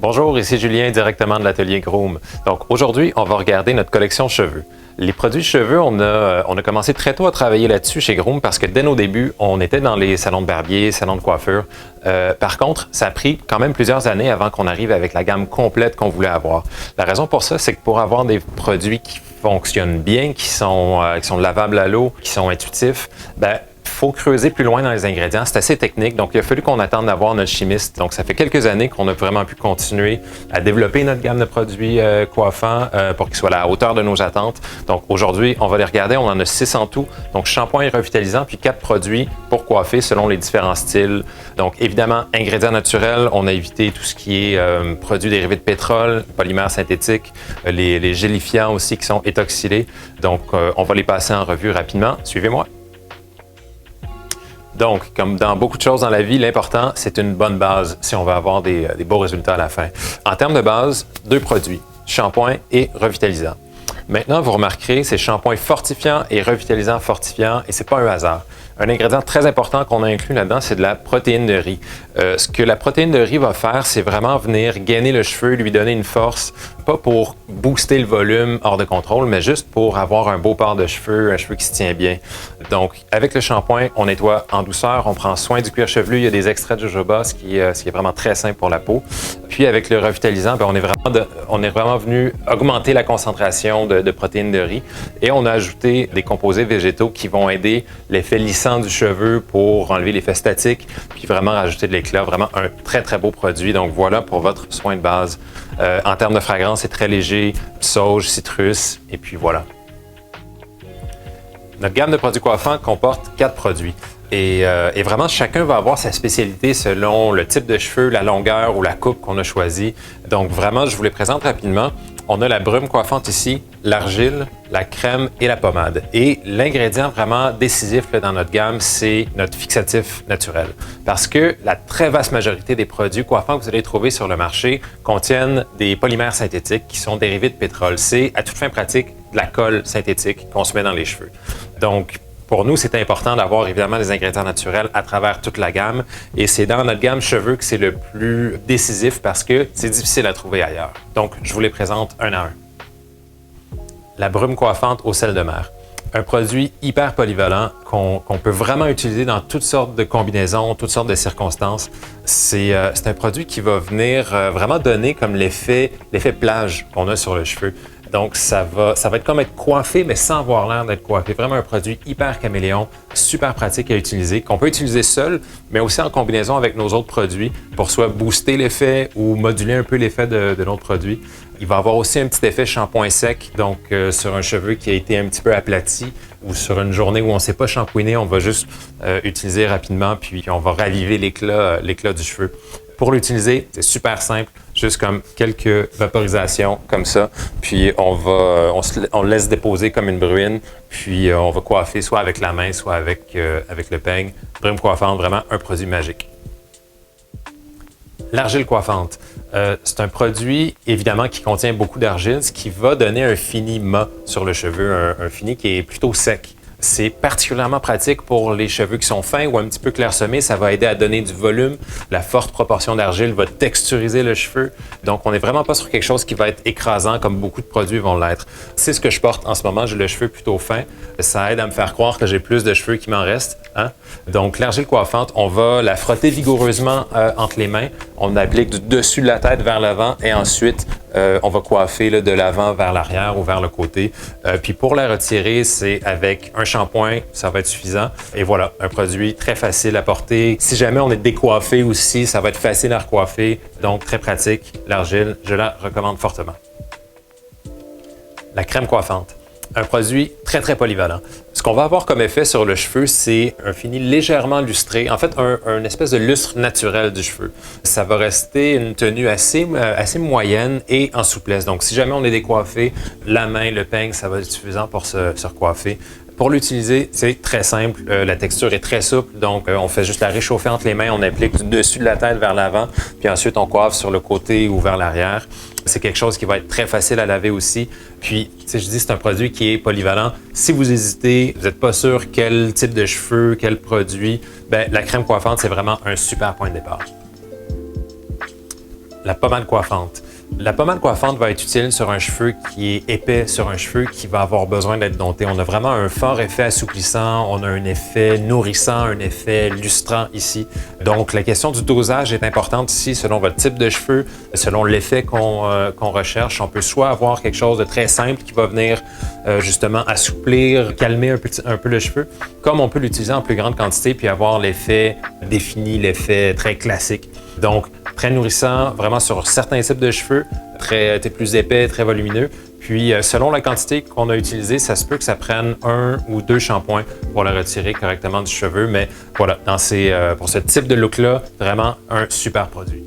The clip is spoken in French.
Bonjour, ici Julien, directement de l'atelier Groom. Donc aujourd'hui, on va regarder notre collection cheveux. Les produits cheveux, on a commencé très tôt à travailler là-dessus chez Groom parce que dès nos débuts, on était dans les salons de barbier, salons de coiffure. Par contre, ça a pris quand même plusieurs années avant qu'on arrive avec la gamme complète qu'on voulait avoir. La raison pour ça, c'est que pour avoir des produits qui fonctionnent bien, qui sont lavables à l'eau, qui sont intuitifs, faut creuser plus loin dans les ingrédients. C'est assez technique, donc il a fallu qu'on attende d'avoir notre chimiste. Donc ça fait quelques années qu'on a vraiment pu continuer à développer notre gamme de produits coiffants pour qu'ils soient à la hauteur de nos attentes. Donc aujourd'hui, on va les regarder. On en a 6 en tout. Donc shampoing et revitalisant, puis 4 produits pour coiffer selon les différents styles. Donc évidemment, ingrédients naturels. On a évité tout ce qui est produits dérivés de pétrole, polymères synthétiques, les gélifiants aussi qui sont étoxylés. Donc on va les passer en revue rapidement. Suivez-moi. Donc, comme dans beaucoup de choses dans la vie, l'important, c'est une bonne base si on veut avoir des beaux résultats à la fin. En termes de base, 2 produits, shampoing et revitalisant. Maintenant, vous remarquerez, c'est shampoing fortifiant et revitalisant fortifiant, et c'est pas un hasard. Un ingrédient très important qu'on a inclus là-dedans, c'est de la protéine de riz. Ce que la protéine de riz va faire, c'est vraiment venir gainer le cheveu, lui donner une force, pas pour booster le volume hors de contrôle, mais juste pour avoir un beau port de cheveux, un cheveu qui se tient bien. Donc, avec le shampoing, on nettoie en douceur, on prend soin du cuir chevelu, il y a des extraits de jojoba, ce qui est vraiment très simple pour la peau. Puis avec le revitalisant, on est vraiment venu augmenter la concentration de protéines de riz et on a ajouté des composés végétaux qui vont aider l'effet lissant du cheveu pour enlever l'effet statique, puis vraiment rajouter de l'éclat. Vraiment un très, très beau produit. Donc voilà pour votre soin de base. En termes de fragrance, c'est très léger, sauge, citrus, et puis voilà. Notre gamme de produits coiffants comporte 4 produits. Et vraiment, chacun va avoir sa spécialité selon le type de cheveux, la longueur ou la coupe qu'on a choisi. Donc vraiment, je vous les présente rapidement. On a la brume coiffante ici, l'argile, la crème et la pommade. Et l'ingrédient vraiment décisif là, dans notre gamme, c'est notre fixatif naturel. Parce que la très vaste majorité des produits coiffants que vous allez trouver sur le marché contiennent des polymères synthétiques qui sont dérivés de pétrole. C'est à toute fin pratique de la colle synthétique qu'on se met dans les cheveux. Donc, pour nous, c'est important d'avoir évidemment des ingrédients naturels à travers toute la gamme. Et c'est dans notre gamme cheveux que c'est le plus décisif parce que c'est difficile à trouver ailleurs. Donc, je vous les présente un à un. La brume coiffante au sel de mer. Un produit hyper polyvalent qu'on peut vraiment utiliser dans toutes sortes de combinaisons, toutes sortes de circonstances. C'est un produit qui va venir vraiment donner comme l'effet plage qu'on a sur le cheveu. Donc, ça va être comme être coiffé, mais sans avoir l'air d'être coiffé. Vraiment un produit hyper caméléon, super pratique à utiliser, qu'on peut utiliser seul, mais aussi en combinaison avec nos autres produits pour soit booster l'effet ou moduler un peu l'effet de notre produit. Il va avoir aussi un petit effet shampoing sec, donc sur un cheveu qui a été un petit peu aplati ou sur une journée où on ne s'est pas shampooiné, on va juste utiliser rapidement, puis on va raviver l'éclat du cheveu. Pour l'utiliser, c'est super simple, juste comme quelques vaporisations comme ça, puis on le laisse déposer comme une bruine, puis on va coiffer soit avec la main, soit avec le peigne. Brume coiffante, vraiment un produit magique. L'argile coiffante, c'est un produit évidemment qui contient beaucoup d'argile, ce qui va donner un fini mat sur le cheveu, un fini qui est plutôt sec. C'est particulièrement pratique pour les cheveux qui sont fins ou un petit peu clairsemés. Ça va aider à donner du volume. La forte proportion d'argile va texturiser le cheveu. Donc, on n'est vraiment pas sur quelque chose qui va être écrasant comme beaucoup de produits vont l'être. C'est ce que je porte en ce moment. J'ai le cheveu plutôt fin. Ça aide à me faire croire que j'ai plus de cheveux qui m'en restent. Hein? Donc, l'argile coiffante, on va la frotter vigoureusement entre les mains. On applique du dessus de la tête vers l'avant et ensuite, on va coiffer là, de l'avant vers l'arrière ou vers le côté. Puis pour la retirer, c'est avec un shampoing, ça va être suffisant. Et voilà, un produit très facile à porter. Si jamais on est décoiffé aussi, ça va être facile à recoiffer. Donc très pratique, l'argile, je la recommande fortement. La crème coiffante. Un produit très, très polyvalent. Ce qu'on va avoir comme effet sur le cheveu, c'est un fini légèrement lustré. En fait, un espèce de lustre naturel du cheveu. Ça va rester une tenue assez moyenne et en souplesse. Donc, si jamais on est décoiffé, la main, le peigne, ça va être suffisant pour se recoiffer. Pour l'utiliser, c'est très simple. La texture est très souple, donc on fait juste la réchauffer entre les mains, on applique du dessus de la tête vers l'avant, puis ensuite on coiffe sur le côté ou vers l'arrière. C'est quelque chose qui va être très facile à laver aussi. Puis, je dis, c'est un produit qui est polyvalent. Si vous hésitez, vous n'êtes pas sûr quel type de cheveux, quel produit, la crème coiffante, c'est vraiment un super point de départ. la pommade coiffante. La pommade coiffante va être utile sur un cheveu qui est épais, sur un cheveu qui va avoir besoin d'être dompté. On a vraiment un fort effet assouplissant, on a un effet nourrissant, un effet lustrant ici. Donc, la question du dosage est importante ici selon votre type de cheveux, selon l'effet qu'on recherche. On peut soit avoir quelque chose de très simple qui va venir justement assouplir, calmer un peu le cheveu, comme on peut l'utiliser en plus grande quantité puis avoir l'effet défini, l'effet très classique. Donc, très nourrissant, vraiment sur certains types de cheveux, très plus épais, très volumineux. Puis, selon la quantité qu'on a utilisée, ça se peut que ça prenne 1 ou 2 shampoings pour le retirer correctement du cheveu. Mais voilà, pour ce type de look-là, vraiment un super produit.